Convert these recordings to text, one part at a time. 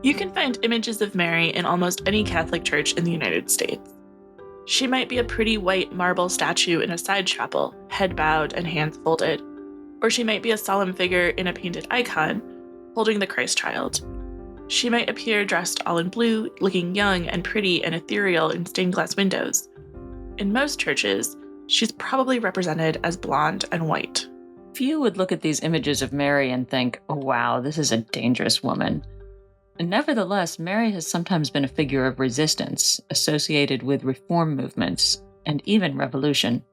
You can find images of Mary in almost any Catholic church in the United States. She might be a pretty white marble statue in a side chapel, head bowed and hands folded, or she might be a solemn figure in a painted icon, holding the Christ child. She might appear dressed all in blue, looking young and pretty and ethereal in stained glass windows. In most churches, she's probably represented as blonde and white. Few would look at these images of Mary and think, oh, wow, this is a dangerous woman. And nevertheless, Mary has sometimes been a figure of resistance, associated with reform movements, and even revolution.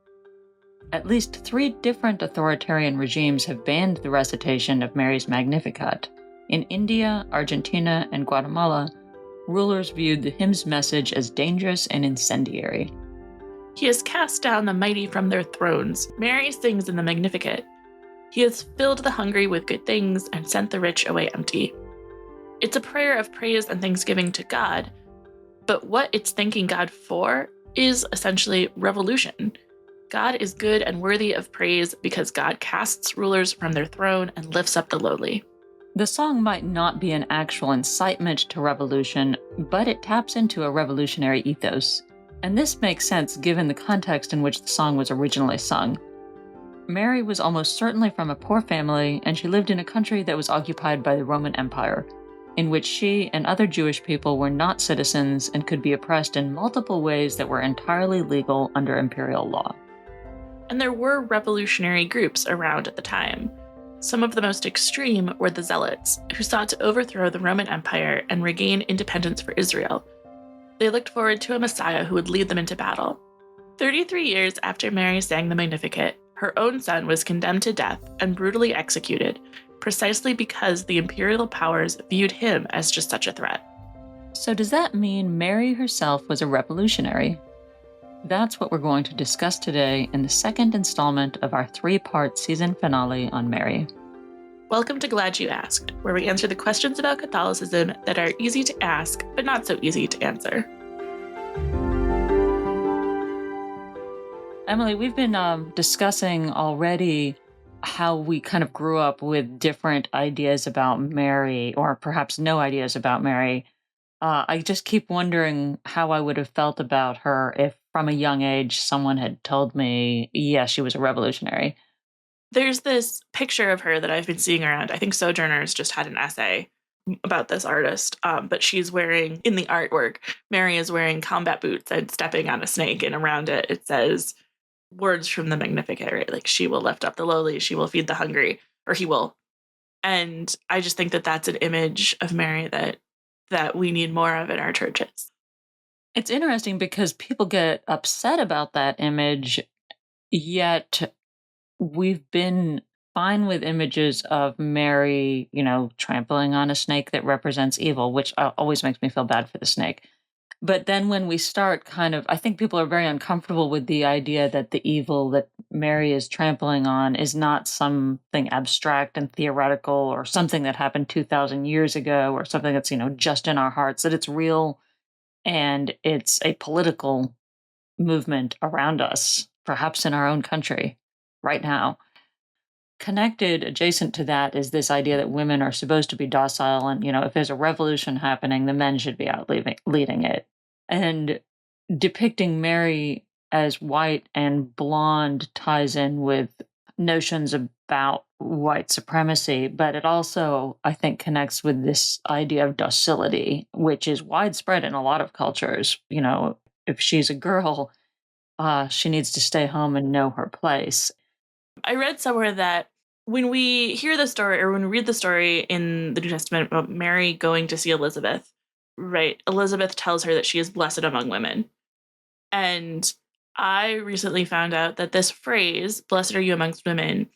At least 3 different authoritarian regimes have banned the recitation of Mary's Magnificat. In India, Argentina, and Guatemala, rulers viewed the hymn's message as dangerous and incendiary. He has cast down the mighty from their thrones. Mary sings in the Magnificat. He has filled the hungry with good things and sent the rich away empty. It's a prayer of praise and thanksgiving to God, but what it's thanking God for is essentially revolution. God is good and worthy of praise because God casts rulers from their throne and lifts up the lowly. The song might not be an actual incitement to revolution, but it taps into a revolutionary ethos. And this makes sense given the context in which the song was originally sung. Mary was almost certainly from a poor family, and she lived in a country that was occupied by the Roman Empire, in which she and other Jewish people were not citizens and could be oppressed in multiple ways that were entirely legal under imperial law. And there were revolutionary groups around at the time. Some of the most extreme were the Zealots, who sought to overthrow the Roman Empire and regain independence for Israel. They looked forward to a Messiah who would lead them into battle. 33 years after Mary sang the Magnificat, her own son was condemned to death and brutally executed, precisely because the imperial powers viewed him as just such a threat. So does that mean Mary herself was a revolutionary? That's what we're going to discuss today in the second installment of our 3-part season finale on Mary. Welcome to Glad You Asked, where we answer the questions about Catholicism that are easy to ask, but not so easy to answer. Emily, we've been discussing already how we kind of grew up with different ideas about Mary, or perhaps no ideas about Mary. I just keep wondering how I would have felt about her if from a young age someone had told me, yeah, she was a revolutionary. There's this picture of her that I've been seeing around. I think Sojourners just had an essay about this artist, but she's wearing, in the artwork, Mary is wearing combat boots and stepping on a snake, and around it says words from the Magnificat, right? Like, she will lift up the lowly, she will feed the hungry, or he will. And I just think that that's an image of Mary that we need more of in our churches. It's interesting because people get upset about that image, yet we've been fine with images of Mary, trampling on a snake that represents evil, which always makes me feel bad for the snake. But then when we start I think people are very uncomfortable with the idea that the evil that Mary is trampling on is not something abstract and theoretical or something that happened 2,000 years ago or something that's, just in our hearts, that it's real and it's a political movement around us, perhaps in our own country right now. Connected, adjacent to that, is this idea that women are supposed to be docile, and if there's a revolution happening, the men should be out leading it. And depicting Mary as white and blonde ties in with notions about white supremacy, but it also, I think, connects with this idea of docility, which is widespread in a lot of cultures. If she's a girl, she needs to stay home and know her place. I read somewhere that when we hear the story, or when we read the story in the New Testament about Mary going to see Elizabeth, right? Elizabeth tells her that she is blessed among women. And I recently found out that this phrase, blessed are you amongst women,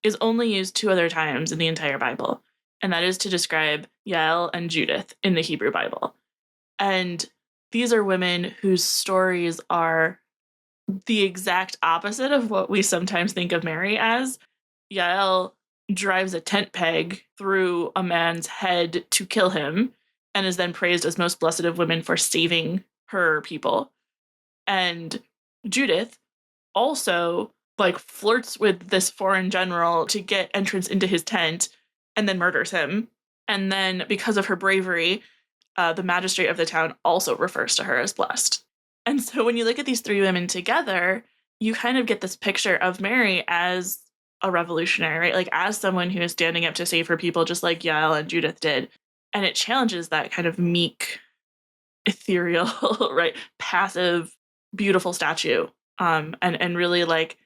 is only used 2 other times in the entire Bible. And that is to describe Yael and Judith in the Hebrew Bible. And these are women whose stories are the exact opposite of what we sometimes think of Mary as. Yael drives a tent peg through a man's head to kill him and is then praised as most blessed of women for saving her people. And Judith also flirts with this foreign general to get entrance into his tent and then murders him And then because of her bravery, the magistrate of the town also refers to her as blessed. And so when you look at these three women together, you kind of get this picture of Mary as a revolutionary, right? Like as someone who is standing up to save her people, just like Yael and Judith did. And it challenges that kind of meek, ethereal, right? Passive, beautiful statue. And really like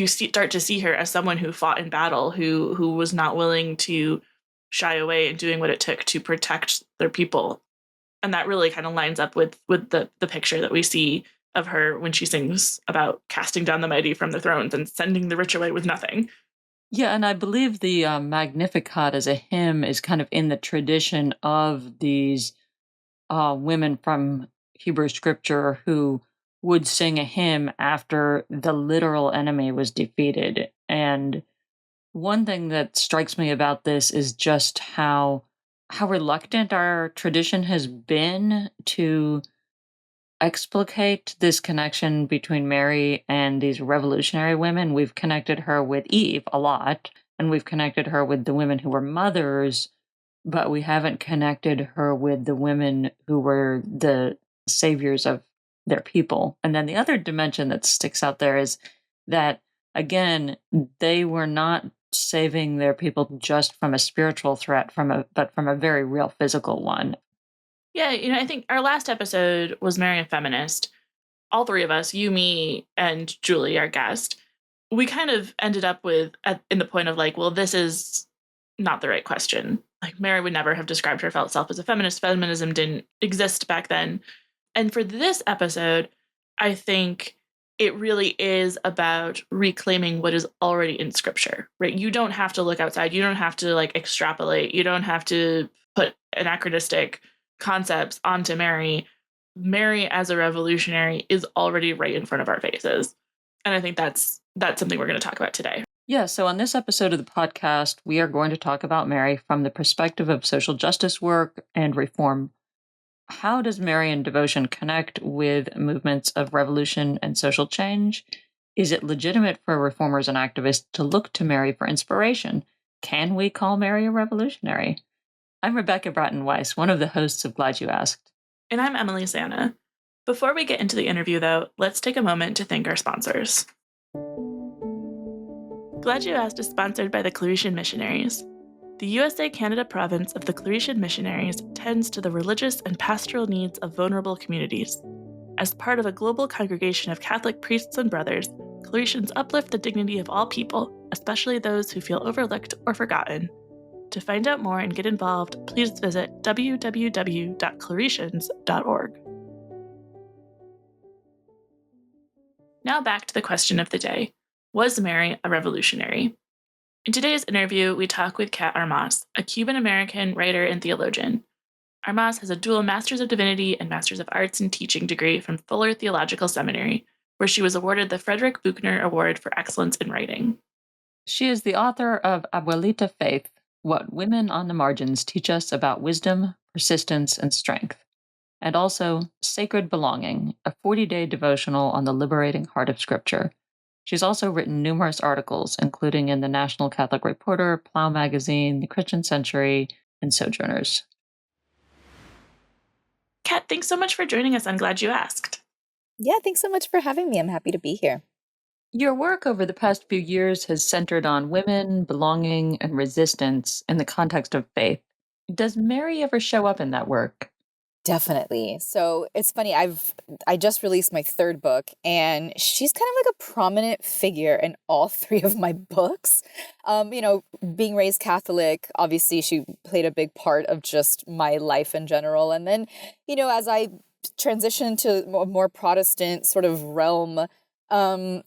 start to see her as someone who fought in battle, who was not willing to shy away and doing what it took to protect their people. And that really kind of lines up with the picture that we see of her when she sings about casting down the mighty from the thrones and sending the rich away with nothing. Yeah, and I believe the Magnificat as a hymn is kind of in the tradition of these women from Hebrew scripture who would sing a hymn after the literal enemy was defeated. And one thing that strikes me about this is just how reluctant our tradition has been to explicate this connection between Mary and these revolutionary women. We've connected her with Eve a lot, and we've connected her with the women who were mothers, but we haven't connected her with the women who were the saviors of their people. And then the other dimension that sticks out there is that, again, they were not saving their people just from a spiritual threat, but from a very real physical one. Yeah, I think our last episode was Mary a Feminist. All three of us, you, me, and Julie, our guest, we kind of ended up in the point of like, well, this is not the right question. Like Mary would never have described herself as a feminist. Feminism didn't exist back then. And for this episode, I think it really is about reclaiming what is already in scripture, right? You don't have to look outside. You don't have to like extrapolate. You don't have to put anachronistic concepts onto Mary. Mary as a revolutionary is already right in front of our faces. And I think that's something we're going to talk about today. Yeah, so on this episode of the podcast, we are going to talk about Mary from the perspective of social justice work and reform. How does Marian devotion connect with movements of revolution and social change? Is it legitimate for reformers and activists to look to Mary for inspiration? Can we call Mary a revolutionary? I'm Rebecca Bratton Weiss, one of the hosts of Glad You Asked. And I'm Emily Santa. Before we get into the interview, though, let's take a moment to thank our sponsors. Glad You Asked is sponsored by the Claretian Missionaries. The USA-Canada province of the Claretian Missionaries tends to the religious and pastoral needs of vulnerable communities. As part of a global congregation of Catholic priests and brothers, Claretians uplift the dignity of all people, especially those who feel overlooked or forgotten. To find out more and get involved, please visit www.claretians.org. Now back to the question of the day. Was Mary a revolutionary? In today's interview, we talk with Kat Armas, a Cuban-American writer and theologian. Armas has a dual Master's of Divinity and Master's of Arts in Teaching degree from Fuller Theological Seminary, where she was awarded the Frederick Buchner Award for Excellence in Writing. She is the author of Abuelita Faith, What Women on the Margins Teach Us About Wisdom, Persistence, and Strength, and also Sacred Belonging, a 40-day devotional on the liberating heart of Scripture. She's also written numerous articles, including in the National Catholic Reporter, Plough Magazine, The Christian Century, and Sojourners. Kat, thanks so much for joining us. I'm glad you asked. Yeah, thanks so much for having me. I'm happy to be here. Your work over the past few years has centered on women, belonging, and resistance in the context of faith. Does Mary ever show up in that work? Definitely. So it's funny, I just released my third book, and she's kind of like a prominent figure in all three of my books. Being raised Catholic, obviously she played a big part of just my life in general. And then, as I transitioned to a more Protestant sort of realm, I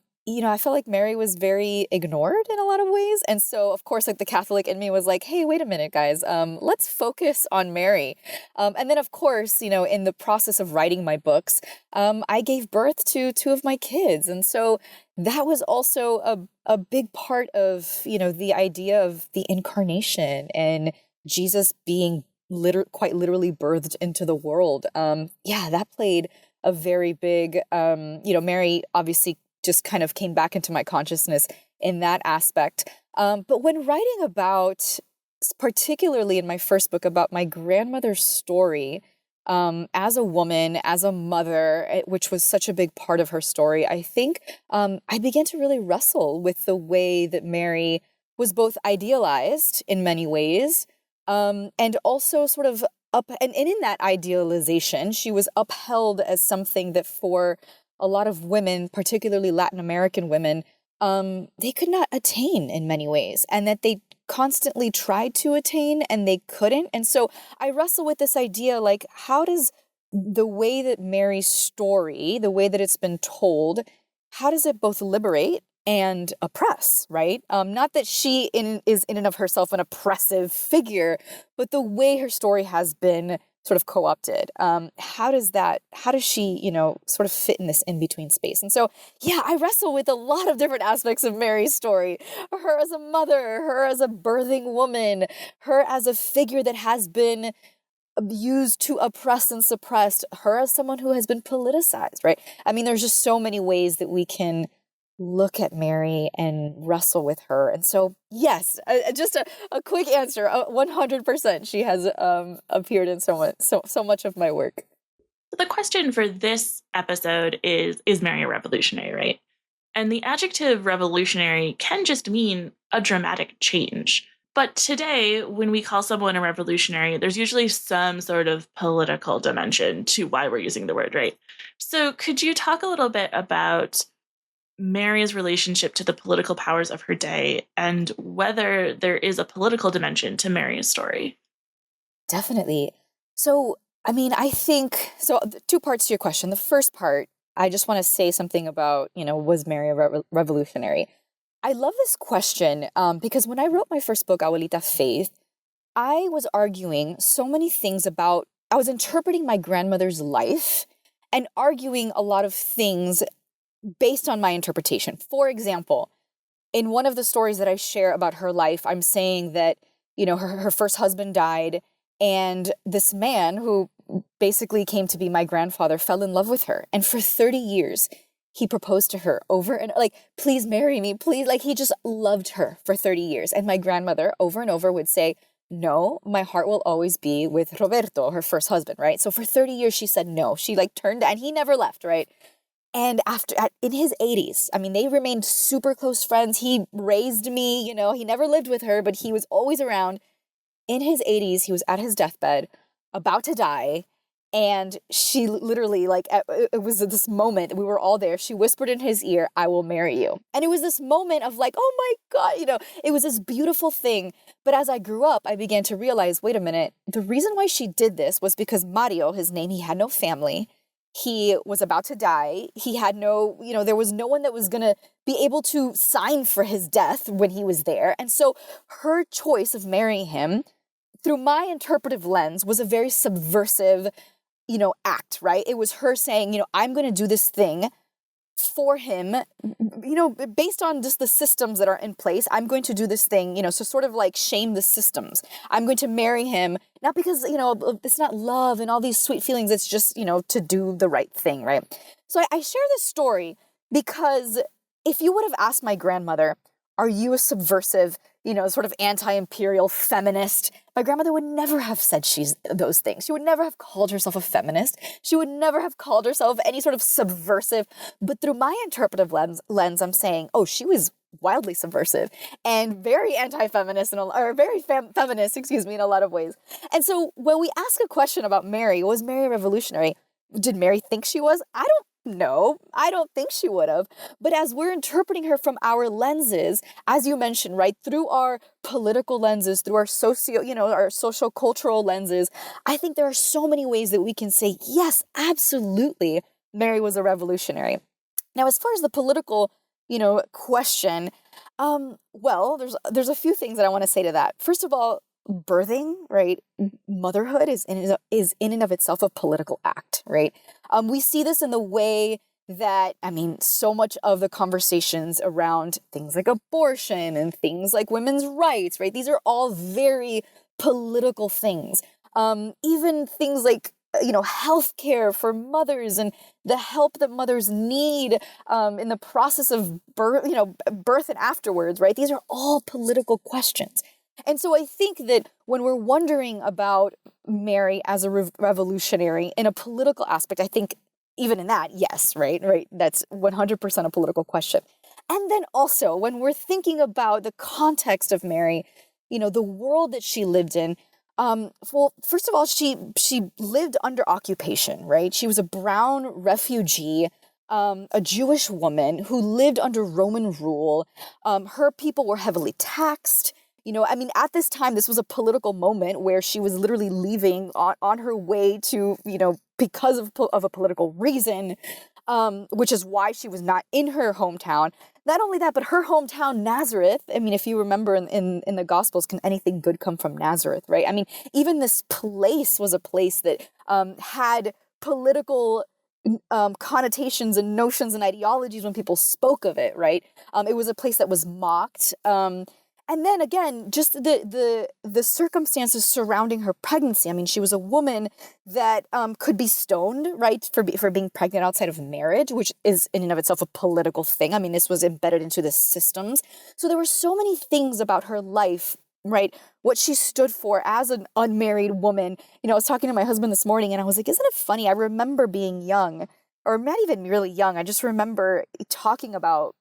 felt like Mary was very ignored in a lot of ways. And so, of course, like the Catholic in me was like, hey, wait a minute, guys, let's focus on Mary. And then, of course, in the process of writing my books, I gave birth to two of my kids. And so that was also a big part of, the idea of the incarnation and Jesus being quite literally birthed into the world. That played a very big, Mary obviously just kind of came back into my consciousness in that aspect. But when writing about particularly in my first book about my grandmother's story, as a woman, as a mother, which was such a big part of her story, I think I began to really wrestle with the way that Mary was both idealized in many ways, and also sort of and in that idealization, she was upheld as something that for a lot of women, particularly Latin American women, they could not attain in many ways, and that they constantly tried to attain and they couldn't. And so I wrestle with this idea, like, how does the way that Mary's story, the way that it's been told, how does it both liberate and oppress, right? Not that she is in and of herself an oppressive figure, but the way her story has been sort of co-opted. How does she, sort of fit in this in-between space? And so, yeah, I wrestle with a lot of different aspects of Mary's story. Her as a mother, her as a birthing woman, her as a figure that has been used to oppress and suppress, her as someone who has been politicized, right? I mean, there's just so many ways that we can look at Mary and wrestle with her. And so, yes, just a quick answer, 100% she has appeared in so much of my work. So the question for this episode is Mary a revolutionary, right? And the adjective revolutionary can just mean a dramatic change. But today, when we call someone a revolutionary, there's usually some sort of political dimension to why we're using the word, right? So could you talk a little bit about Mary's relationship to the political powers of her day and whether there is a political dimension to Mary's story? Definitely. So, I mean, I think, so two parts to your question. The first part, I just want to say something about, was Mary a revolutionary? I love this question because when I wrote my first book, Abuelita Faith, I was arguing so many things about, I was interpreting my grandmother's life and arguing a lot of things based on my interpretation. For example, in one of the stories that I share about her life, I'm saying that, her first husband died, and this man who basically came to be my grandfather fell in love with her. And for 30 years, he proposed to her over and like, please marry me, please. Like, he just loved her for 30 years. And my grandmother over and over would say, no, my heart will always be with Roberto, her first husband, right? So for 30 years, she said no. She turned, and he never left, right? And in his 80s, I mean, they remained super close friends. He raised me, he never lived with her, but he was always around. In his 80s, he was at his deathbed, about to die. And she literally, it was this moment, we were all there. She whispered in his ear, I will marry you. And it was this moment of like, oh my God, it was this beautiful thing. But as I grew up, I began to realize, wait a minute, the reason why she did this was because Mario, his name, he had no family. He was about to die. He had no, there was no one that was going to be able to sign for his death when he was there. And so her choice of marrying him through my interpretive lens was a very subversive, act, right? It was her saying, I'm going to do this thing for him, based on just the systems that are in place. I'm going to do this thing, so sort of like shame the systems. I'm going to marry him, not because, it's not love and all these sweet feelings. It's just, to do the right thing, right? So I share this story because if you would have asked my grandmother, are you a subversive, sort of anti-imperial feminist? My grandmother would never have said she's those things. She would never have called herself a feminist. She would never have called herself any sort of subversive. But through my interpretive lens, I'm saying, oh, she was wildly subversive and very anti-feminist or very feminist, in a lot of ways. And so when we ask a question about Mary, was Mary a revolutionary? Did Mary think she was? I don't know. I don't think she would have. But as we're interpreting her from our lenses, as you mentioned, right, through our political lenses, through our our social cultural lenses, I think there are so many ways that we can say, yes, absolutely, Mary was a revolutionary. Now, as far as the political, question, well, there's a few things that I want to say to that. First of all, birthing, right? Motherhood is in and of itself a political act, right? We see this in the way that, so much of the conversations around things like abortion and things like women's rights, right? These are all very political things. Even things like, healthcare for mothers and the help that mothers need in the process of birth, birth and afterwards, right? These are all political questions. And so I think that when we're wondering about Mary as a revolutionary in a political aspect, I think even in that, yes, right, that's 100% a political question. And then also when we're thinking about the context of Mary, the world that she lived in, well, first of all, she lived under occupation, right? She was a brown refugee, a Jewish woman who lived under Roman rule. Her people were heavily taxed. At this time, this was a political moment where she was literally leaving on her way to, because of a political reason, which is why she was not in her hometown. Not only that, but her hometown, Nazareth. If you remember in the Gospels, can anything good come from Nazareth, right? Even this place was a place that had political connotations and notions and ideologies when people spoke of it, right? It was a place that was mocked. And then again, just the circumstances surrounding her pregnancy. She was a woman that could be stoned, right, for being pregnant outside of marriage, which is in and of itself a political thing. This was embedded into the systems. So there were so many things about her life, right, what she stood for as an unmarried woman. I was talking to my husband this morning and I was like, isn't it funny? I remember being young, or not even really young. I just remember talking about,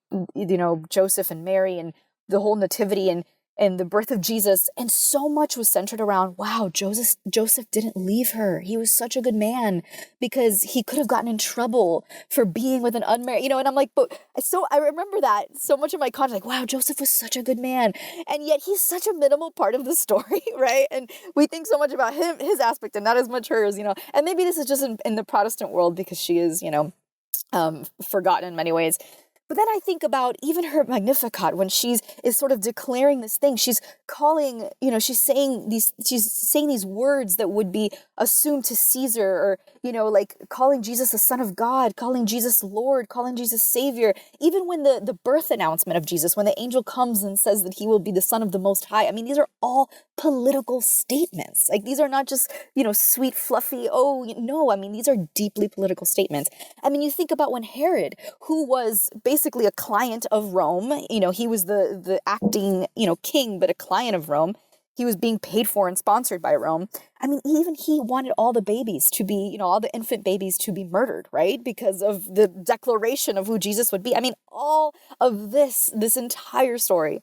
Joseph and Mary and the whole nativity and the birth of Jesus. And so much was centered around, wow, Joseph didn't leave her. He was such a good man, because he could have gotten in trouble for being with an unmarried, and I'm like, but so I remember that so much of my context, like, wow, Joseph was such a good man. And yet he's such a minimal part of the story, right? And we think so much about his aspect and not as much hers, and maybe this is just in the Protestant world because she is, forgotten in many ways. But then I think about even her Magnificat, when is sort of declaring this thing. She's calling, she's saying these words that would be assumed to Caesar, or, like calling Jesus the Son of God, calling Jesus Lord, calling Jesus Savior. Even when the birth announcement of Jesus, when the angel comes and says that he will be the Son of the Most High. These are all political statements. Like, these are not just, sweet, fluffy, oh, no, these are deeply political statements. You think about when Herod, who was basically a client of Rome, he was the acting, king, but a client of Rome. He was being paid for and sponsored by Rome. Even he wanted all the babies to be, all the infant babies to be murdered, right? Because of the declaration of who Jesus would be. All of this entire story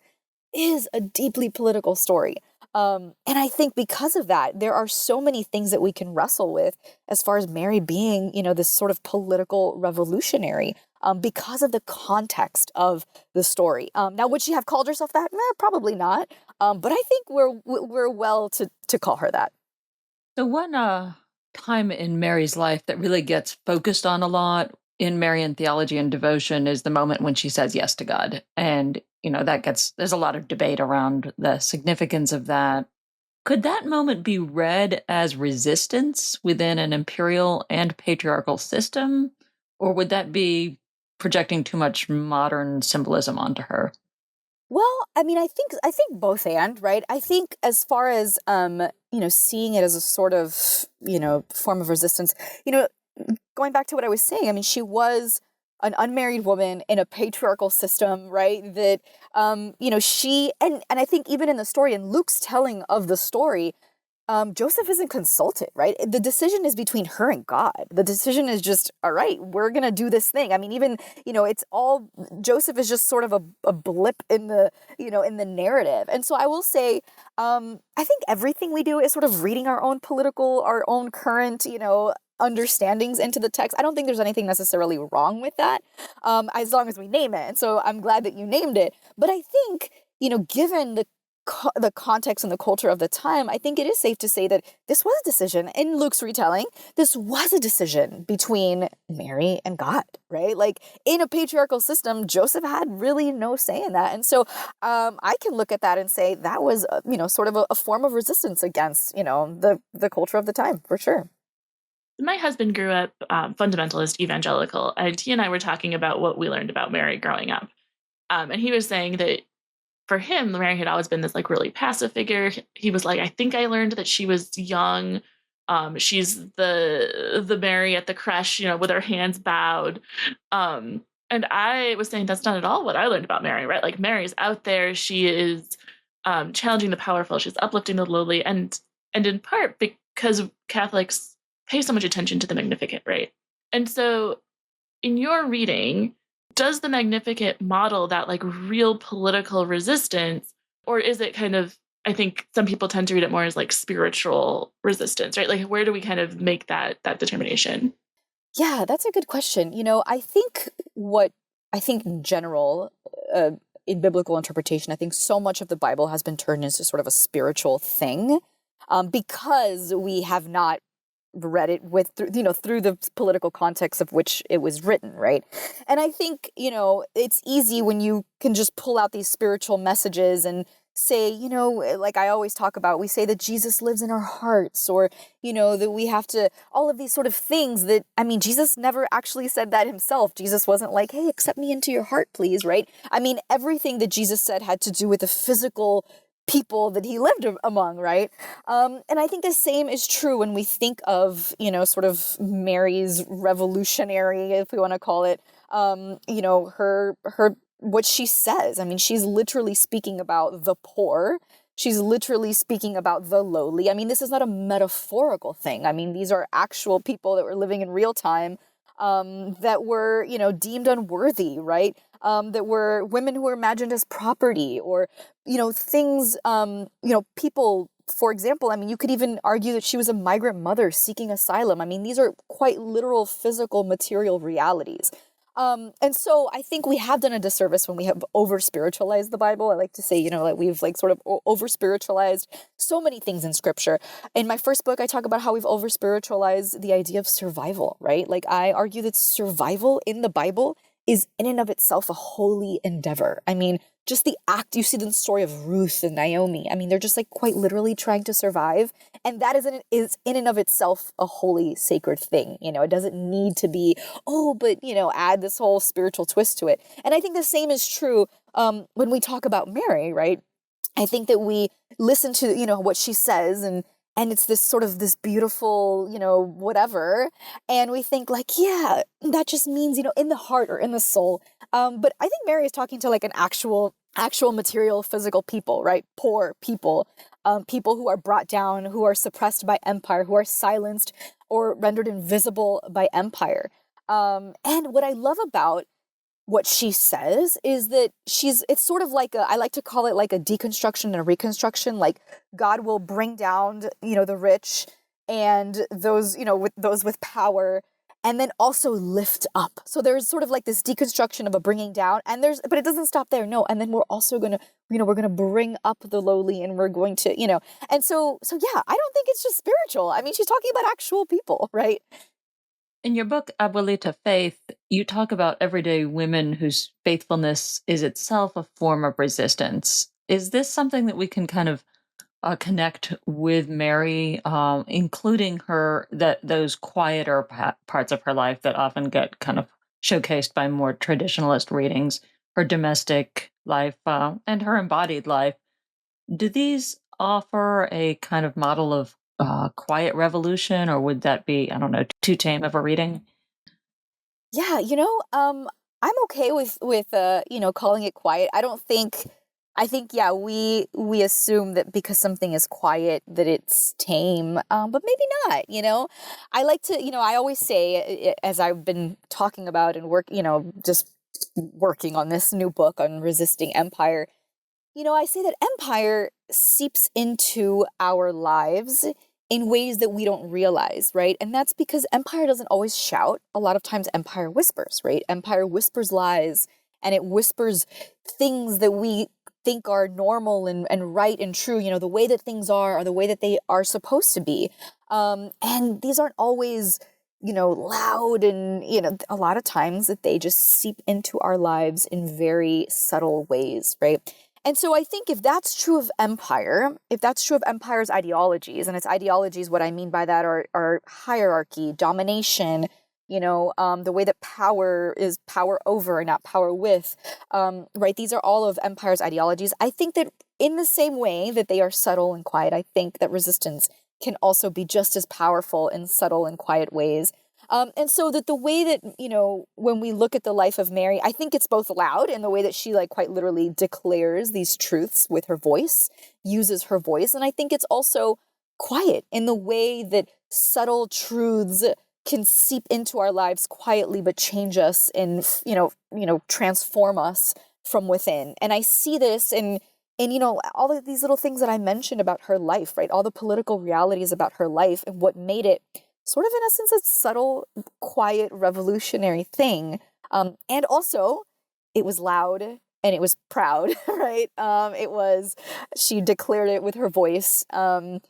is a deeply political story. And I think because of that, there are so many things that we can wrestle with as far as Mary being, this sort of political revolutionary, because of the context of the story. Now, would she have called herself that? Probably not. But I think we're well to call her that. So one time in Mary's life that really gets focused on a lot in Marian theology and devotion is the moment when she says yes to God. And, there's a lot of debate around the significance of that. Could that moment be read as resistance within an imperial and patriarchal system? Or would that be projecting too much modern symbolism onto her? Well, I think both, and right. I think as far as seeing it as a sort of form of resistance, going back to what I was saying, she was an unmarried woman in a patriarchal system, right? That she and I think even in the story, in Luke's telling of the story, Joseph isn't consulted, right? The decision is between her and God. The decision is just, all right, we're going to do this thing. Even, it's all, Joseph is just sort of a blip in the, in the narrative. And so I will say, I think everything we do is sort of reading our own current, understandings into the text. I don't think there's anything necessarily wrong with that, as long as we name it. And so I'm glad that you named it. But I think, given the context and the culture of the time, I think it is safe to say that this was a decision in Luke's retelling. This was a decision between Mary and God, right? Like, in a patriarchal system, Joseph had really no say in that. And so I can look at that and say that was, sort of a form of resistance against, the culture of the time, for sure. My husband grew up fundamentalist evangelical, and he and I were talking about what we learned about Mary growing up. And he was saying that for him, Mary had always been this like really passive figure. He was like, I think I learned that she was young. She's the Mary at the creche, with her hands bowed. And I was saying that's not at all what I learned about Mary, right? Like, Mary's out there. She is challenging the powerful. She's uplifting the lowly, and in part because Catholics pay so much attention to the Magnificat, right? And so, in your reading, does the Magnificat model that like real political resistance, or is it kind of? I think some people tend to read it more as like spiritual resistance, right? Like, where do we kind of make that determination? Yeah, that's a good question. I think in general, in biblical interpretation, I think so much of the Bible has been turned into sort of a spiritual thing, because we have not read it through the political context of which it was written, right? And I think, it's easy when you can just pull out these spiritual messages and say, like I always talk about, we say that Jesus lives in our hearts, or, that we have to, all of these sort of things that, I mean, Jesus never actually said that himself. Jesus wasn't like, hey, accept me into your heart, please, right? I mean, everything that Jesus said had to do with the physical people that he lived among, right? And I think the same is true when we think of, sort of Mary's revolutionary, if we want to call it, her what she says. I mean, she's literally speaking about the poor. She's literally speaking about the lowly. I mean, this is not a metaphorical thing. I mean, these are actual people that were living in real time, that were, deemed unworthy, right? That were women who were imagined as property, or, things, people, for example, I mean, you could even argue that she was a migrant mother seeking asylum. I mean, these are quite literal, physical, material realities. And so I think we have done a disservice when we have over spiritualized the Bible. I like to say, that we've like sort of over spiritualized so many things in scripture. In my first book, I talk about how we've over spiritualized the idea of survival, right? Like I argue that survival in the Bible is in and of itself a holy endeavor. I mean, just the act, you see the story of Ruth and Naomi. I mean, they're just like quite literally trying to survive. And that is in and of itself a holy, sacred thing. It doesn't need to be, oh, but, add this whole spiritual twist to it. And I think the same is true when we talk about Mary, right? I think that we listen to, what she says, and it's this sort of this beautiful, whatever. And we think like, yeah, that just means, in the heart or in the soul. But I think Mary is talking to like an actual material, physical people, right? Poor people, people who are brought down, who are suppressed by empire, who are silenced or rendered invisible by empire. And what I love about what she says is that it's sort of like I like to call it like a deconstruction and a reconstruction. Like God will bring down, the rich and those, with those with power, and then also lift up. So there's sort of like this deconstruction of a bringing down, but it doesn't stop there. No. And then we're also going to, we're going to bring up the lowly, and we're going to, and so yeah, I don't think it's just spiritual. I mean, she's talking about actual people, right? In your book, Abuelita Faith, you talk about everyday women whose faithfulness is itself a form of resistance. Is this something that we can kind of connect with Mary, including those quieter parts of her life that often get kind of showcased by more traditionalist readings, her domestic life and her embodied life? Do these offer a kind of model of quiet revolution, or would that be, I don't know, too tame of a reading? Yeah, I'm okay with calling it quiet. I think yeah, we assume that because something is quiet that it's tame. But maybe not, I like to, I always say, as I've been talking about and just working on this new book on resisting empire, I say that empire seeps into our lives in ways that we don't realize, right? And that's because empire doesn't always shout. A lot of times empire whispers, right? Empire whispers lies, and it whispers things that we think are normal and right and true, the way that things are the way that they are supposed to be. And these aren't always, loud, and, a lot of times that they just seep into our lives in very subtle ways, right? And so I think if that's true of empire, if that's true of empire's ideologies, and its ideologies, what I mean by that are hierarchy, domination, the way that power is power over and not power with, right? These are all of empire's ideologies. I think that in the same way that they are subtle and quiet, I think that resistance can also be just as powerful in subtle and quiet ways. And so that the way that, when we look at the life of Mary, I think it's both loud in the way that she like quite literally declares these truths with her voice, uses her voice. And I think it's also quiet in the way that subtle truths can seep into our lives quietly, but change us and, transform us from within. And I see this in all of these little things that I mentioned about her life, right? All the political realities about her life and what made it sort of, in essence, a subtle, quiet, revolutionary thing. And also, it was loud and it was proud, right? She declared it with her voice and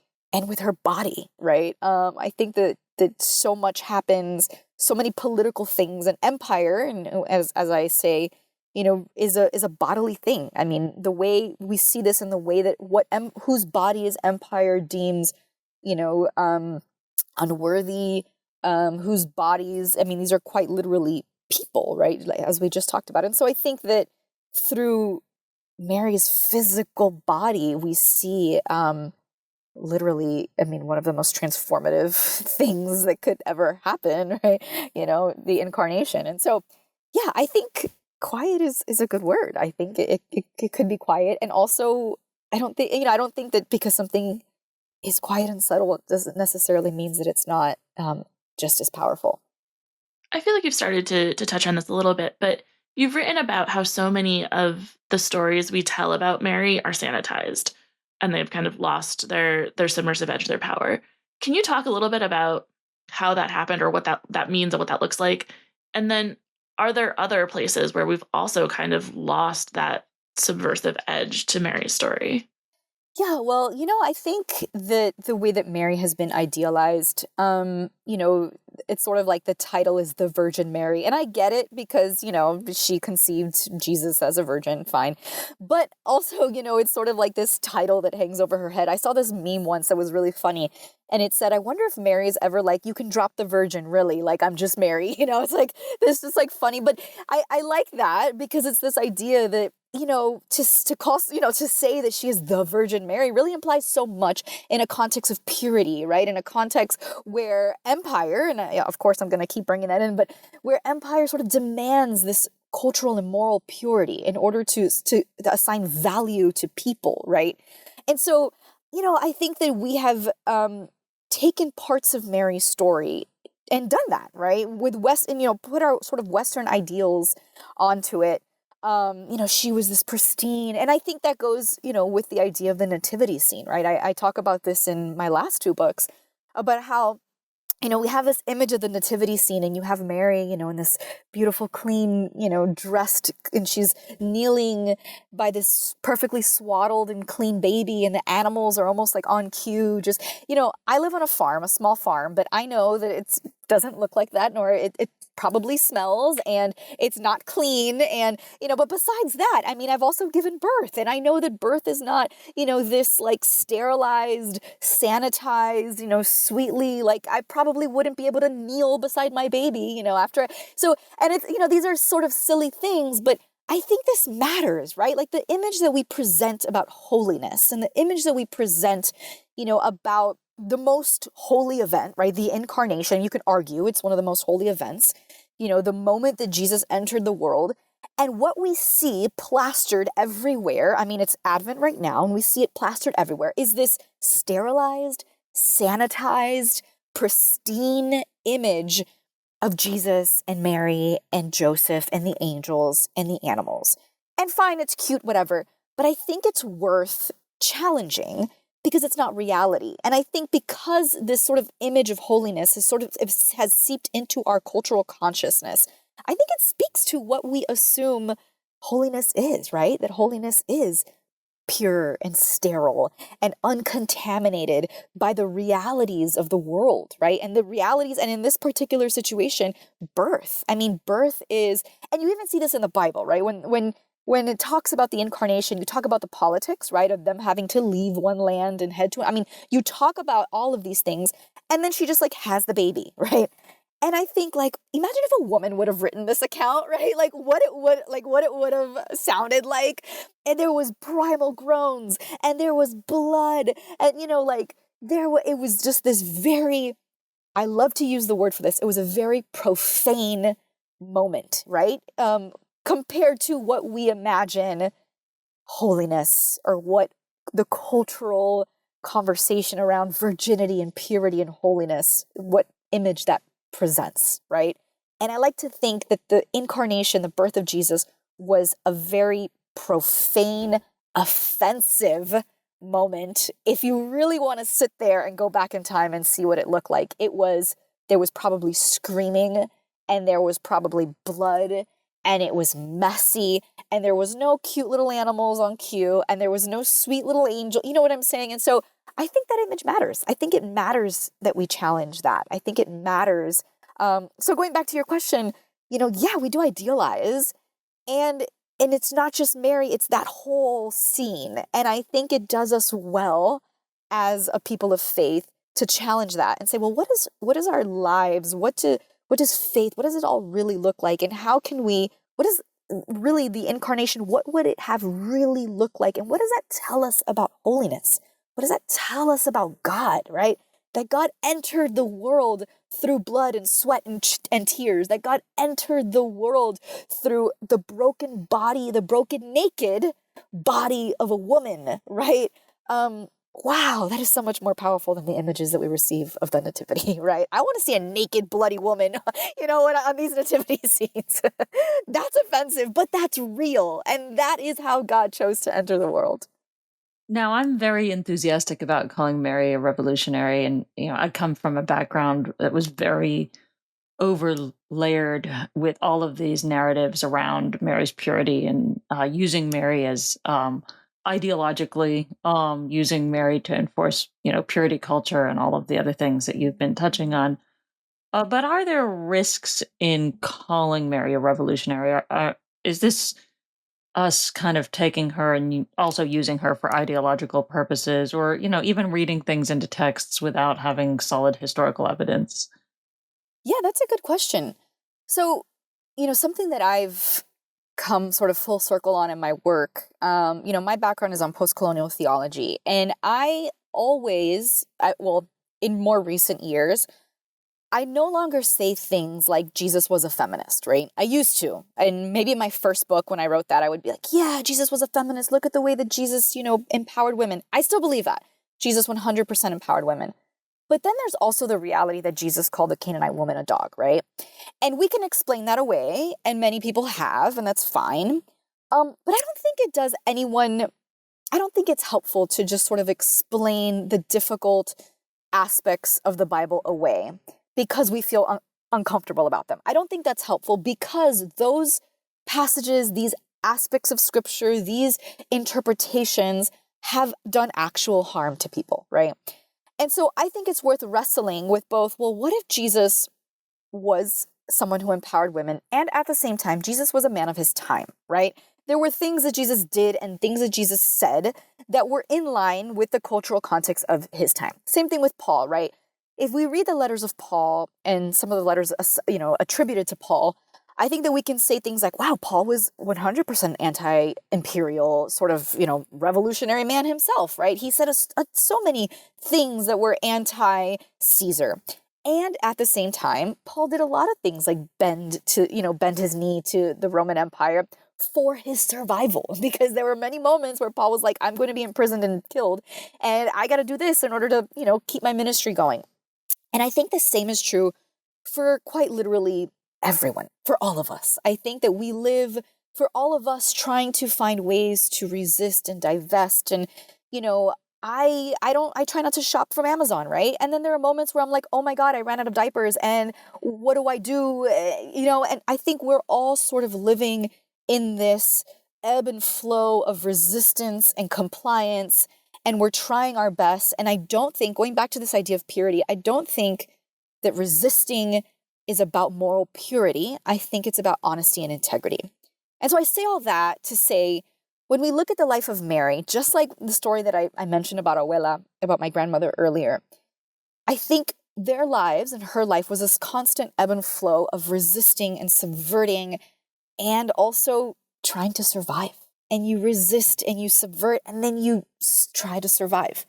with her body, right? I think that so much happens, so many political things, and empire, and as I say, is a bodily thing. I mean, the way we see this in the way that whose body is empire deems, unworthy, whose bodies, I mean, these are quite literally people, right? Like, as we just talked about. And so I think that through Mary's physical body, we see literally, I mean, one of the most transformative things that could ever happen, right? The incarnation. And so, yeah, I think quiet is a good word. I think it could be quiet. And also, I don't think that because something is quiet and subtle, it doesn't necessarily means that it's not just as powerful. I feel like you've started to touch on this a little bit, but you've written about how so many of the stories we tell about Mary are sanitized and they've kind of lost their submersive edge, their power. Can you talk a little bit about how that happened or what that means and what that looks like? And then are there other places where we've also kind of lost that subversive edge to Mary's story? Yeah, well, I think that the way that Mary has been idealized, it's sort of like the title is the Virgin Mary. And I get it because, she conceived Jesus as a virgin, fine. But also, it's sort of like this title that hangs over her head. I saw this meme once that was really funny. And it said, I wonder if Mary's ever like, you can drop the virgin, really. Like, I'm just Mary. It's like, this is like funny. But I like that because it's this idea that, to say that she is the Virgin Mary really implies so much in a context of purity, right? In a context where empire, and of course I'm going to keep bringing that in, but where empire sort of demands this cultural and moral purity in order to assign value to people, right? And so, I think that we have taken parts of Mary's story and done that, right? With put our sort of Western ideals onto it. She was this pristine, and I think that goes, with the idea of the nativity scene, right? I talk about this in my last two books about how, we have this image of the nativity scene and you have Mary, in this beautiful, clean, dressed, and she's kneeling by this perfectly swaddled and clean baby, and the animals are almost like on cue. Just, I live on a farm, a small farm, but I know that it doesn't look like that, nor it probably smells and it's not clean. And, but besides that, I mean, I've also given birth, and I know that birth is not, this like sterilized, sanitized, sweetly, like I probably wouldn't be able to kneel beside my baby, after. So, and it's, these are sort of silly things, but I think this matters, right? Like the image that we present about holiness and the image that we present, about the most holy event, right? The incarnation, you could argue it's one of the most holy events, the moment that Jesus entered the world. And what we see plastered everywhere, I mean, it's Advent right now, and we see it plastered everywhere, is this sterilized, sanitized, pristine image of Jesus and Mary and Joseph and the angels and the animals. And fine, it's cute, whatever, but I think it's worth challenging because it's not reality. And I think because this sort of image of holiness has seeped into our cultural consciousness, I think it speaks to what we assume holiness is, right? That holiness is pure and sterile and uncontaminated by the realities of the world, right? And the realities, and in this particular situation, birth. I mean, birth is, and you even see this in the Bible, right? When it talks about the incarnation, you talk about the politics, right? Of them having to leave one land and head to, I mean, you talk about all of these things, and then she just like has the baby, right? And I think, like, imagine if a woman would have written this account, right? Like what it would have sounded like. And there was primal groans, and there was blood, and it was just this very I love to use the word for this. It was a very profane moment, right? Compared to what we imagine holiness or what the cultural conversation around virginity and purity and holiness, what image that presents, right? And I like to think that the incarnation, the birth of Jesus, was a very profane, offensive moment. If you really want to sit there and go back in time and see what it looked like, there was probably screaming, and there was probably blood, and it was messy, and there was no cute little animals on cue, and there was no sweet little angel. You know what I'm saying? And so I think that image matters. I think it matters that we challenge that. I think it matters. So going back to your question, yeah, we do idealize, and it's not just Mary, it's that whole scene. And I think it does us well as a people of faith to challenge that and say, well, what is our lives? What does faith, what does it all really look like? And how can what is really the incarnation? What would it have really looked like? And what does that tell us about holiness? What does that tell us about God, right? That God entered the world through blood and sweat and tears, that God entered the world through the broken body, the broken naked body of a woman, right? Wow, that is so much more powerful than the images that we receive of the nativity, right? I want to see a naked, bloody woman, on these nativity scenes. That's offensive, but that's real. And that is how God chose to enter the world. Now, I'm very enthusiastic about calling Mary a revolutionary. And, I come from a background that was very overlayered with all of these narratives around Mary's purity and using Mary as ideologically, using Mary to enforce, purity culture and all of the other things that you've been touching on. But are there risks in calling Mary a revolutionary? Is this us kind of taking her and also using her for ideological purposes, or even reading things into texts without having solid historical evidence? Yeah, that's a good question. So, something that I've come sort of full circle on in my work, my background is on post-colonial theology, and in more recent years, I no longer say things like Jesus was a feminist, right? I used to. And maybe in my first book, when I wrote that, I would be like, yeah, Jesus was a feminist. Look at the way that Jesus, empowered women. I still believe that. Jesus 100% empowered women. But then there's also the reality that Jesus called the Canaanite woman a dog, right? And we can explain that away, and many people have, and that's fine. But I don't think it does I don't think it's helpful to just sort of explain the difficult aspects of the Bible away because we feel uncomfortable about them. I don't think that's helpful because those passages, these aspects of scripture, these interpretations have done actual harm to people, right? And so I think it's worth wrestling with both, well, what if Jesus was someone who empowered women, and at the same time, Jesus was a man of his time, right? There were things that Jesus did and things that Jesus said that were in line with the cultural context of his time. Same thing with Paul, right? If we read the letters of Paul and some of the letters, attributed to Paul, I think that we can say things like, wow, Paul was 100% anti-imperial, sort of, revolutionary man himself, right? He said so many things that were anti-Caesar. And at the same time, Paul did a lot of things like bend his knee to the Roman Empire for his survival, because there were many moments where Paul was like, I'm going to be imprisoned and killed, and I got to do this in order to, keep my ministry going. And I think the same is true for quite literally everyone, for all of us. I think that we live, for all of us, trying to find ways to resist and divest. And, I try not to shop from Amazon, right? And then there are moments where I'm like, oh my God, I ran out of diapers, and what do I do? And I think we're all sort of living in this ebb and flow of resistance and compliance, and we're trying our best. And I don't think, going back to this idea of purity, I don't think that resisting is about moral purity. I think it's about honesty and integrity. And so I say all that to say, when we look at the life of Mary, just like the story that I mentioned about Abuela, about my grandmother earlier, I think their lives and her life was this constant ebb and flow of resisting and subverting and also trying to survive. And you resist and you subvert and then you try to survive.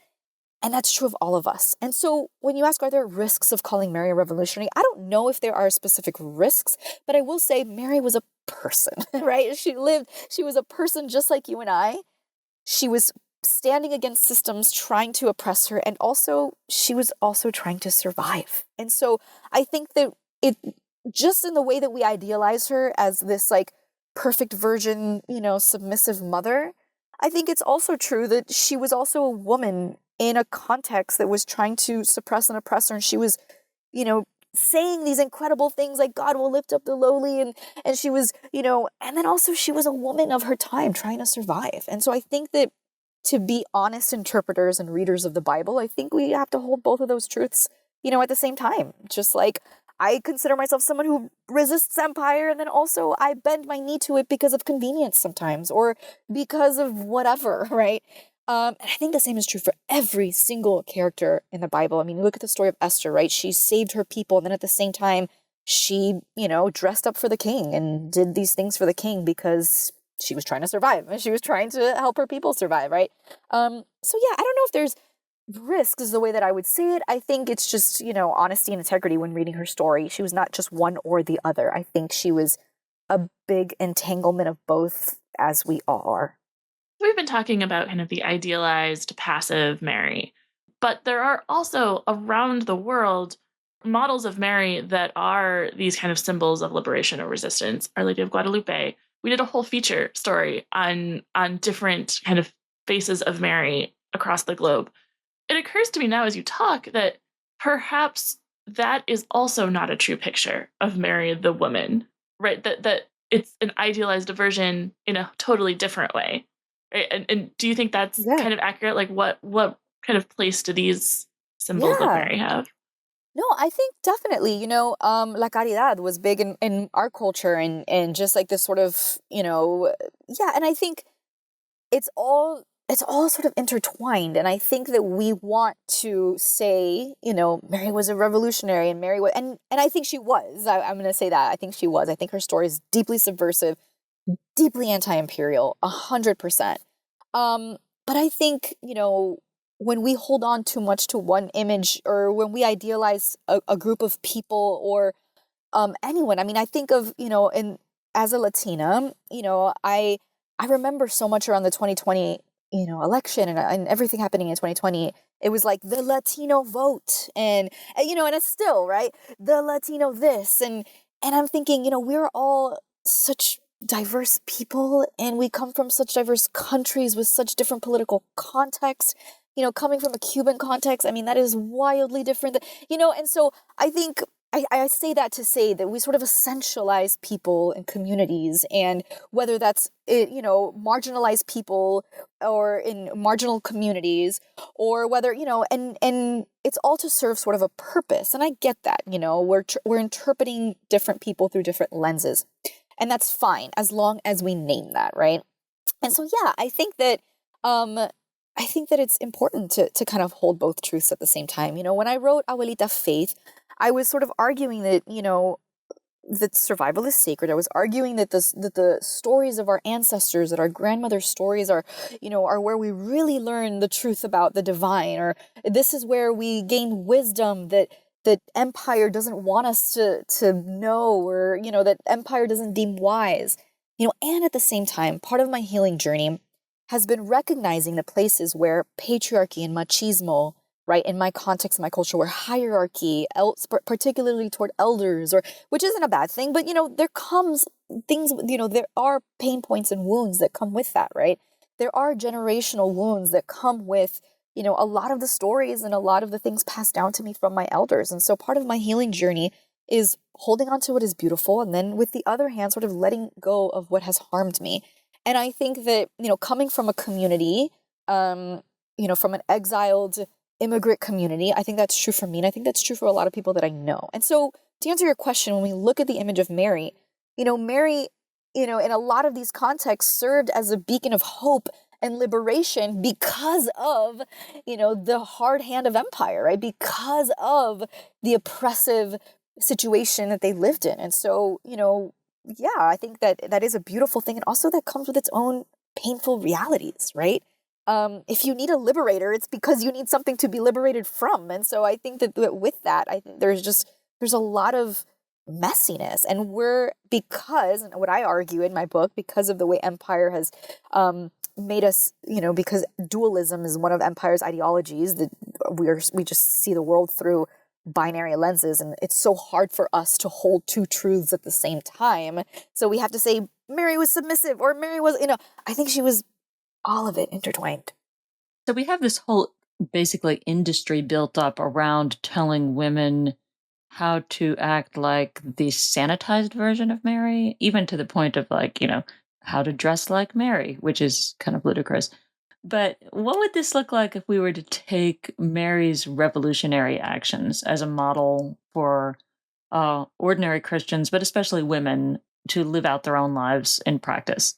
And that's true of all of us. And so when you ask, are there risks of calling Mary a revolutionary? I don't know if there are specific risks, but I will say Mary was a person, right? She was a person just like you and I. She was standing against systems trying to oppress her, and also she was also trying to survive. And so I think that it, just in the way that we idealize her as this like perfect virgin, submissive mother, I think it's also true that she was also a woman in a context that was trying to suppress an oppressor, and she was, saying these incredible things like God will lift up the lowly, and she was, and then also she was a woman of her time trying to survive. And so I think that to be honest interpreters and readers of the Bible, I think we have to hold both of those truths, at the same time. Just like I consider myself someone who resists empire, and then also I bend my knee to it because of convenience sometimes, or because of whatever, right? And I think the same is true for every single character in the Bible. I mean, look at the story of Esther, right? She saved her people, and then at the same time, she, dressed up for the king and did these things for the king because she was trying to survive, and she was trying to help her people survive, right? So yeah, I don't know if there's risks is the way that I would say it. I think it's just, honesty and integrity when reading her story. She was not just one or the other. I think she was a big entanglement of both, as we all are. We've been talking about kind of the idealized, passive Mary, but there are also around the world models of Mary that are these kind of symbols of liberation or resistance. Our Lady of Guadalupe. We did a whole feature story on different kind of faces of Mary across the globe. It occurs to me now as you talk that perhaps that is also not a true picture of Mary the woman, right? That it's an idealized version in a totally different way. Right? And do you think that's Yeah. kind of accurate? Like what kind of place do these symbols of Yeah. Mary have? No, I think definitely, La Caridad was big in our culture, and just like this sort of, yeah, and I think it's all sort of intertwined. And I think that we want to say, Mary was a revolutionary, and Mary was, and I think she was. I'm going to say that. I think she was. I think her story is deeply subversive, deeply anti-imperial, 100%. But I think, when we hold on too much to one image, or when we idealize a group of people, or anyone, I mean, I think of, as a Latina, I remember so much around the 2020, election, and everything happening in 2020. It was like the Latino vote, and it's still, right, the Latino this, and I'm thinking, we're all such diverse people, and we come from such diverse countries with such different political contexts. Coming from a Cuban context, I mean, that is wildly different. And so I think I say that to say that we sort of essentialize people and communities, and whether that's, marginalized people or in marginal communities, or whether, and it's all to serve sort of a purpose. And I get that, we're interpreting different people through different lenses, and that's fine as long as we name that, right? And so, yeah, I think that it's important to kind of hold both truths at the same time. When I wrote Abuelita Faith, I was sort of arguing that, that survival is sacred. I was arguing that the stories of our ancestors, that our grandmother's stories are, are where we really learn the truth about the divine, or this is where we gain wisdom that empire doesn't want us to know, or, that empire doesn't deem wise. And at the same time, part of my healing journey has been recognizing the places where patriarchy and machismo, right, in my context, in my culture, where hierarchy, particularly toward elders, or which isn't a bad thing, but there comes things, there are pain points and wounds that come with that, right? There are generational wounds that come with, a lot of the stories and a lot of the things passed down to me from my elders. And so part of my healing journey is holding on to what is beautiful, and then with the other hand, sort of letting go of what has harmed me. And I think that, coming from a community, from an exiled immigrant community, I think that's true for me. And I think that's true for a lot of people that I know. And so to answer your question, when we look at the image of Mary, Mary, in a lot of these contexts served as a beacon of hope and liberation because of, the hard hand of empire, right? Because of the oppressive situation that they lived in. And so, yeah, I think that is a beautiful thing. And also that comes with its own painful realities, right? if you need a liberator, it's because you need something to be liberated from. And so I think that with that, I think there's a lot of messiness, and and what I argue in my book, because of the way empire has made us, because dualism is one of empire's ideologies, that we just see the world through binary lenses, and it's so hard for us to hold two truths at the same time. So we have to say Mary was submissive, or Mary was, I think she was all of it intertwined. So we have this whole basically industry built up around telling women how to act like the sanitized version of Mary, even to the point of like, how to dress like Mary, which is kind of ludicrous. But what would this look like if we were to take Mary's revolutionary actions as a model for ordinary Christians, but especially women, to live out their own lives in practice?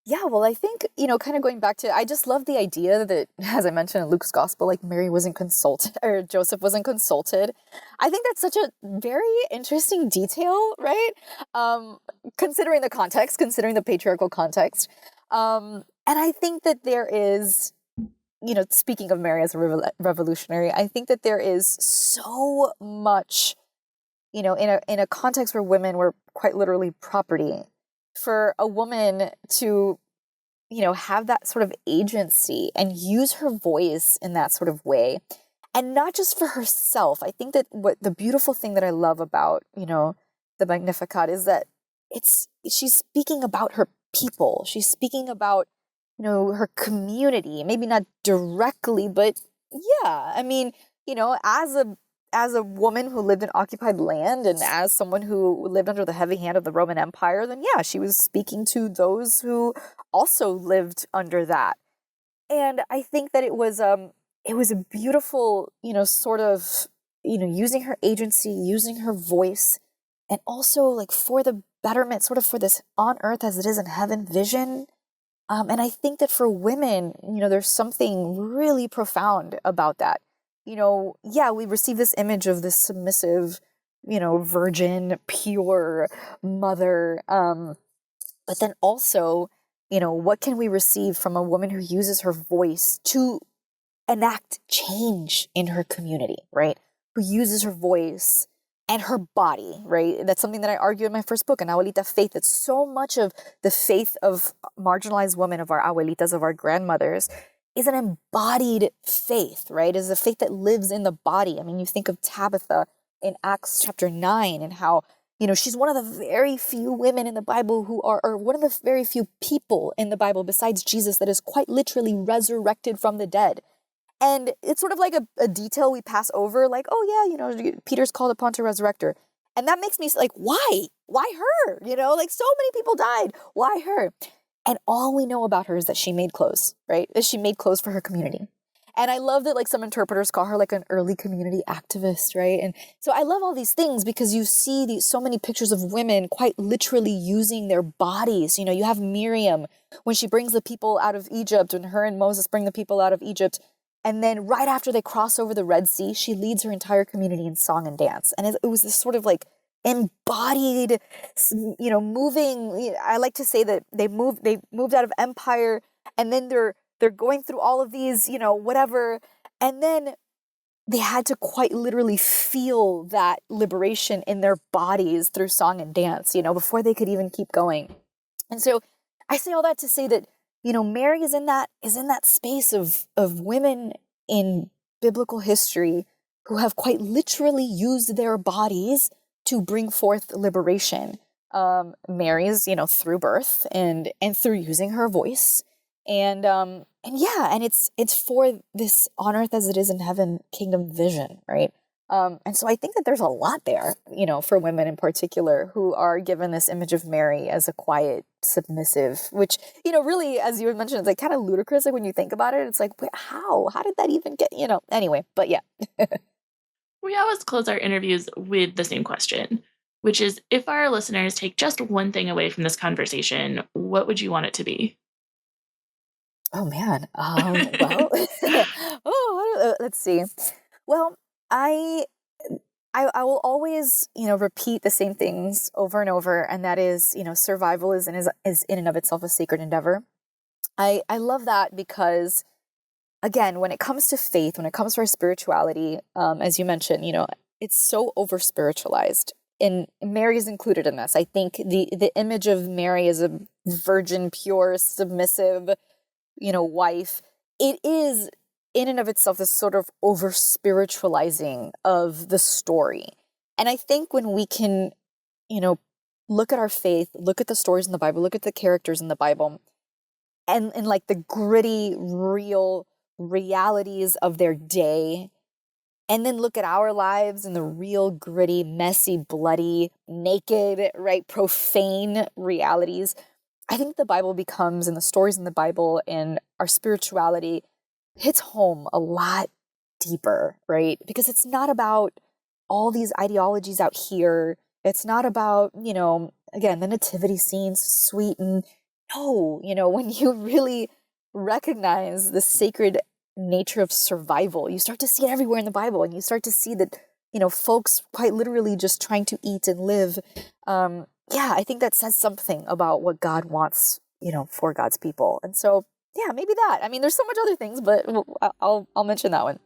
Yeah, well, I think, kind of going back to, I just love the idea that, as I mentioned in Luke's gospel, like Mary wasn't consulted, or Joseph wasn't consulted. I think that's such a very interesting detail, right? Considering the context, considering the patriarchal context. And I think that there is, speaking of Mary as a revolutionary, I think that there is so much, in a context where women were quite literally property, for a woman to, have that sort of agency and use her voice in that sort of way. And not just for herself. I think that what the beautiful thing that I love about, the Magnificat is that she's speaking about her people. She's speaking about, her community, maybe not directly, but yeah, I mean, as a woman who lived in occupied land, and as someone who lived under the heavy hand of the Roman Empire, then yeah, she was speaking to those who also lived under that. And I think that it was a beautiful, sort of, using her agency, using her voice, and also like for the betterment, sort of for this on earth as it is in heaven vision. And I think that for women, there's something really profound about that. Yeah, we receive this image of this submissive, virgin, pure mother. But then also, what can we receive from a woman who uses her voice to enact change in her community, right? Who uses her voice and her body, right? That's something that I argue in my first book, an Abuelita Faith. That so much of the faith of marginalized women, of our abuelitas, of our grandmothers, is an embodied faith, right? Is a faith that lives in the body. I mean, you think of Tabitha in Acts chapter 9, and how, she's one of the very few women in the Bible who are, or one of the very few people in the Bible besides Jesus that is quite literally resurrected from the dead. And it's sort of like a detail we pass over, like, oh yeah, Peter's called upon to resurrect her. And that makes me like, why? Why her? Like so many people died. Why her? And all we know about her is that she made clothes, right? That she made clothes for her community. And I love that like some interpreters call her like an early community activist, right? And so I love all these things because you see so many pictures of women quite literally using their bodies. You have Miriam when she brings the people out of Egypt, when her and Moses bring the people out of Egypt. And then right after they cross over the Red Sea, she leads her entire community in song and dance. And it was this sort of like embodied, moving. I like to say that they moved out of empire, and then they're going through all of these, whatever. And then they had to quite literally feel that liberation in their bodies through song and dance, before they could even keep going. And so I say all that to say that, Mary is in that space of women in biblical history who have quite literally used their bodies to bring forth liberation. Mary's, through birth and through using her voice. And yeah, and it's for this on earth as it is in heaven kingdom vision, right? And so I think that there's a lot there, for women in particular who are given this image of Mary as a quiet, submissive, which, really, as you had mentioned, it's like kind of ludicrous. Like when you think about it, it's like, wait, how did that even get, anyway, but yeah. We always close our interviews with the same question, which is, if our listeners take just one thing away from this conversation, what would you want it to be? Oh man. Well, let's see. Well, I will always, repeat the same things over and over, and that is, survival is in and of itself a sacred endeavor. I love that because, again, when it comes to faith, when it comes to our spirituality, as you mentioned, it's so over spiritualized. And Mary is included in this. I think the image of Mary as a virgin, pure, submissive, wife, it is in and of itself this sort of over spiritualizing of the story. And I think when we can, you know, look at our faith, look at the stories in the Bible, look at the characters in the Bible, and like the gritty, real realities of their day, and then look at our lives and the real gritty, messy, bloody, naked, right, profane realities. I think the Bible becomes, and the stories in the Bible and our spirituality hits home a lot deeper, right? Because it's not about all these ideologies out here. It's not about, again, the nativity scenes, sweet and no, when you really recognize the sacred nature of survival, you start to see it everywhere in the Bible, and you start to see that, folks quite literally just trying to eat and live. Yeah, I think that says something about what God wants, for God's people. And so, yeah, maybe that. I mean, there's so much other things, but I'll mention that one.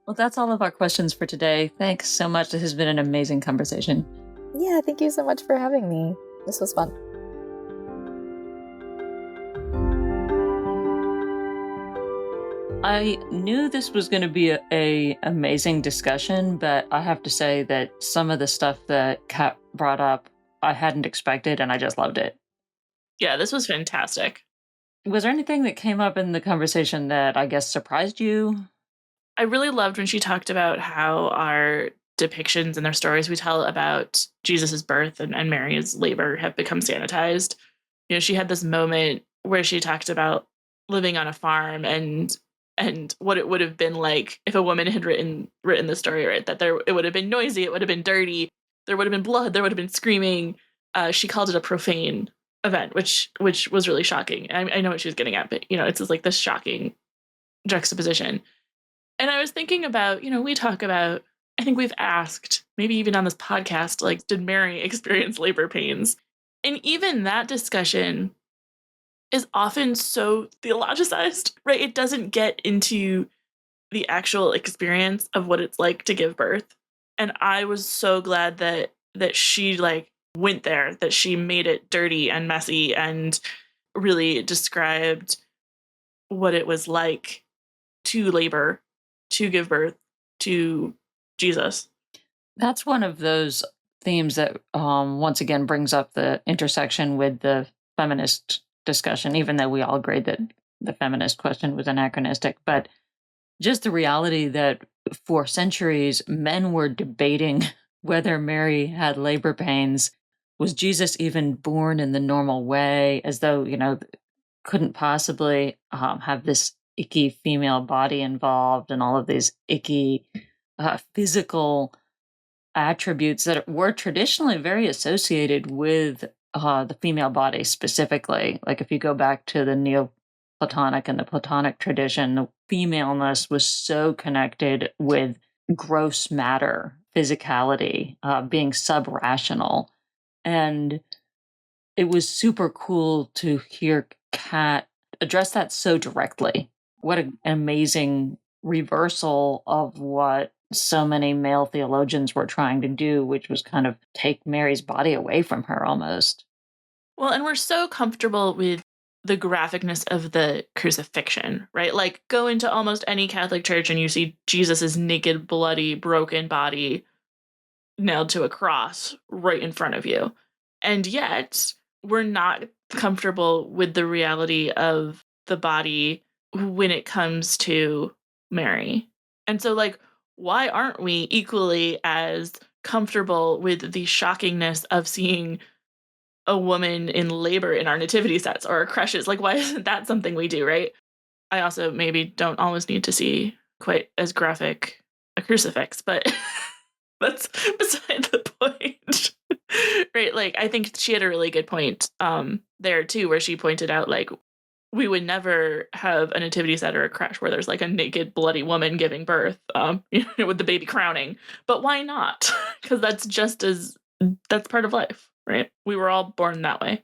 Well, that's all of our questions for today. Thanks so much. This has been an amazing conversation. Yeah, thank you so much for having me. This was fun. I knew this was going to be a amazing discussion, but I have to say that some of the stuff that Kat brought up, I hadn't expected, and I just loved it. Yeah, this was fantastic. Was there anything that came up in the conversation that I guess surprised you? I really loved when she talked about how our depictions and their stories we tell about Jesus's birth and Mary's labor have become sanitized. She had this moment where she talked about living on a farm and what it would have been like if a woman had written the story, right? That it would have been noisy, it would have been dirty, there would have been blood, there would have been screaming. She called it a profane event, which was really shocking. I know what she was getting at, but it's just like this shocking juxtaposition. And I was thinking about, we talk about, I think we've asked, maybe even on this podcast, like, did Mary experience labor pains? And even that discussion is often so theologicized, right? It doesn't get into the actual experience of what it's like to give birth. And I was so glad that she like went there, that she made it dirty and messy and really described what it was like to labor, to give birth to Jesus. That's one of those themes that once again brings up the intersection with the feminist discussion, even though we all agreed that the feminist question was anachronistic. But just the reality that for centuries, men were debating whether Mary had labor pains. Was Jesus even born in the normal way, as though, couldn't possibly have this icky female body involved and all of these icky physical attributes that were traditionally very associated with the female body specifically. Like if you go back to the Neoplatonic and the Platonic tradition, the femaleness was so connected with gross matter, physicality, being sub-rational. And it was super cool to hear Kat address that so directly. What an amazing reversal of what so many male theologians were trying to do, which was kind of take Mary's body away from her almost. Well, and we're so comfortable with the graphicness of the crucifixion, right? Like go into almost any Catholic church and you see Jesus's naked, bloody, broken body nailed to a cross right in front of you. And yet, we're not comfortable with the reality of the body when it comes to Mary. And so, like, why aren't we equally as comfortable with the shockingness of seeing a woman in labor in our nativity sets or our creches? Like, why isn't that something we do, right? I also maybe don't always need to see quite as graphic a crucifix, but that's beside the point. Right, like, I think she had a really good point, there too, where she pointed out, like, we would never have a nativity set or a creche where there's, like, a naked, bloody woman giving birth, with the baby crowning, but why not? Because that's part of life, right? We were all born that way.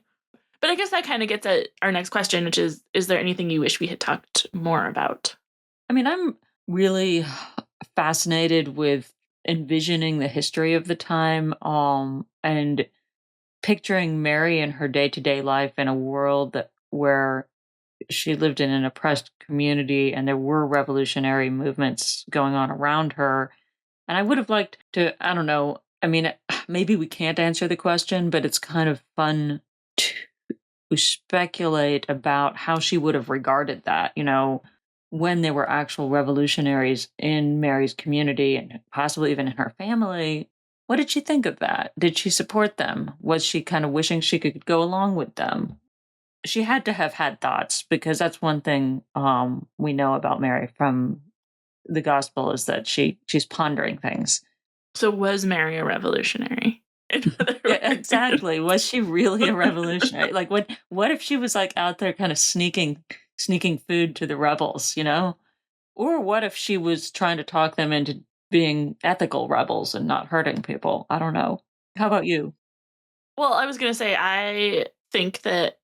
But I guess that kind of gets at our next question, which is there anything you wish we had talked more about? I mean, I'm really fascinated with envisioning the history of the time, and picturing Mary in her day-to-day life in a world where she lived in an oppressed community and there were revolutionary movements going on around her. And I would have liked to, I don't know, I mean, maybe we can't answer the question, but it's kind of fun to speculate about how she would have regarded that, when there were actual revolutionaries in Mary's community and possibly even in her family. What did she think of that? Did she support them? Was she kind of wishing she could go along with them? She had to have had thoughts, because that's one thing we know about Mary from the gospel, is that she's pondering things. So was Mary a revolutionary? Yeah, exactly. Was she really a revolutionary? Like, what if she was like out there kind of sneaking food to the rebels, Or what if she was trying to talk them into being ethical rebels and not hurting people? I don't know. How about you? Well, I was going to say, I think that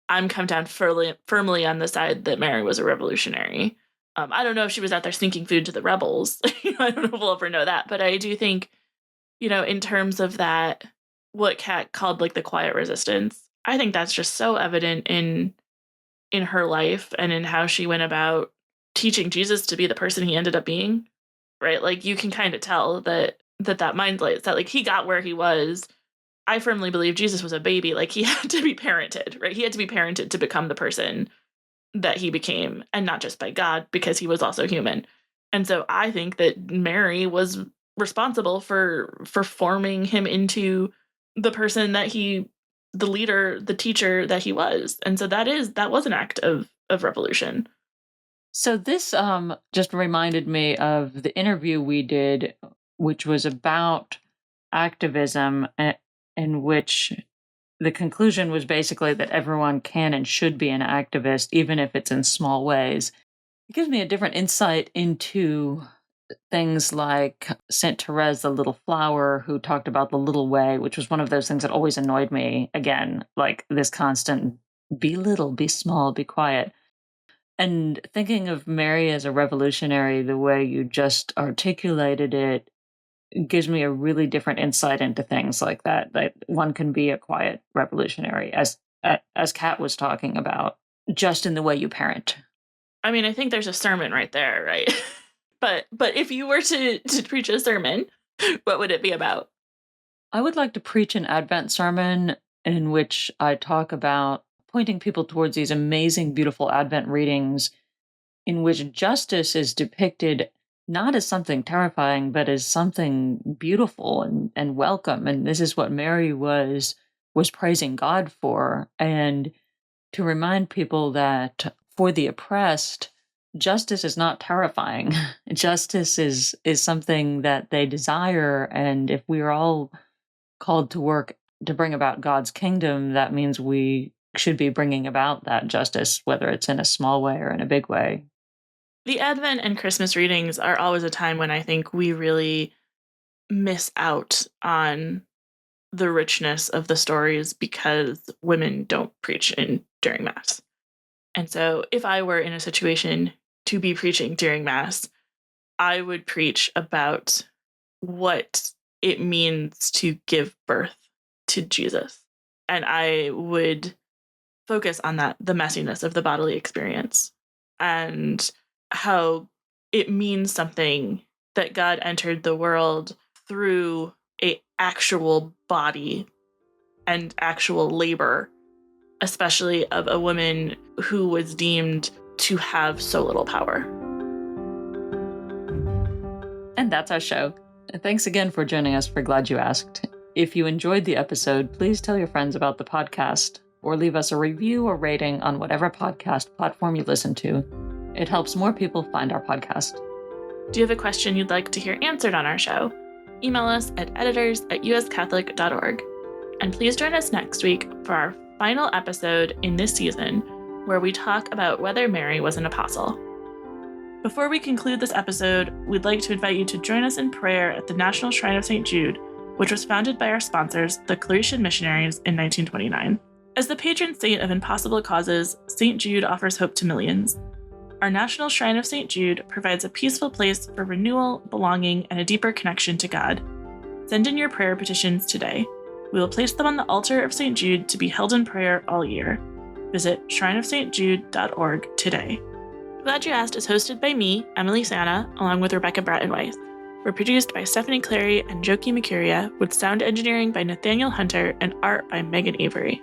I'm come down firmly on the side that Mary was a revolutionary. I don't know if she was out there sneaking food to the rebels. I don't know if we'll ever know that. But I do think, in terms of that, what Kat called like the quiet resistance, I think that's just so evident in her life and in how she went about teaching Jesus to be the person he ended up being. Right? Like you can kind of tell that mindset, that like he got where he was. I firmly believe Jesus was a baby. Like he had to be parented, right? He had to be parented to become the person that he became, and not just by God, because he was also human. And so I think that Mary was responsible for forming him into the person the leader, the teacher that he was. And so that was an act of revolution. So this just reminded me of the interview we did, which was about activism, in which the conclusion was basically that everyone can and should be an activist, even if it's in small ways. It gives me a different insight into things like Saint Therese, the Little Flower, who talked about the little way, which was one of those things that always annoyed me. Again, like this constant be little, be small, be quiet. And thinking of Mary as a revolutionary, the way you just articulated it, gives me a really different insight into things like that. That one can be a quiet revolutionary, as Kat was talking about, just in the way you parent. I mean, I think there's a sermon right there, right? but if you were to preach a sermon, what would it be about? I would like to preach an Advent sermon in which I talk about pointing people towards these amazing, beautiful Advent readings in which justice is depicted not as something terrifying, but as something beautiful and welcome. And this is what Mary was praising God for. And to remind people that for the oppressed, justice is not terrifying. Justice is something that they desire. And if we are all called to work to bring about God's kingdom, that means we should be bringing about that justice, whether it's in a small way or in a big way. The Advent and Christmas readings are always a time when I think we really miss out on the richness of the stories because women don't preach during Mass. And so if I were in a situation to be preaching during Mass, I would preach about what it means to give birth to Jesus. And I would focus on that, the messiness of the bodily experience, and how it means something that God entered the world through a actual body and actual labor, especially of a woman who was deemed to have so little power. And that's our show. Thanks again for joining us for Glad You Asked. If you enjoyed the episode, please tell your friends about the podcast, or leave us a review or rating on whatever podcast platform you listen to. It helps more people find our podcast. Do you have a question you'd like to hear answered on our show? Email us at editors@uscatholic.org. And please join us next week for our final episode in this season, where we talk about whether Mary was an apostle. Before we conclude this episode, we'd like to invite you to join us in prayer at the National Shrine of St. Jude, which was founded by our sponsors, the Claretian Missionaries, in 1929. As the patron saint of impossible causes, St. Jude offers hope to millions. Our National Shrine of St. Jude provides a peaceful place for renewal, belonging, and a deeper connection to God. Send in your prayer petitions today. We will place them on the altar of St. Jude to be held in prayer all year. Visit shrineofstjude.org today. Glad You Asked is hosted by me, Emily Sana, along with Rebecca Bratton-Weiss. We're produced by Stephanie Clary and Joki Mercuria, with sound engineering by Nathaniel Hunter and art by Megan Avery.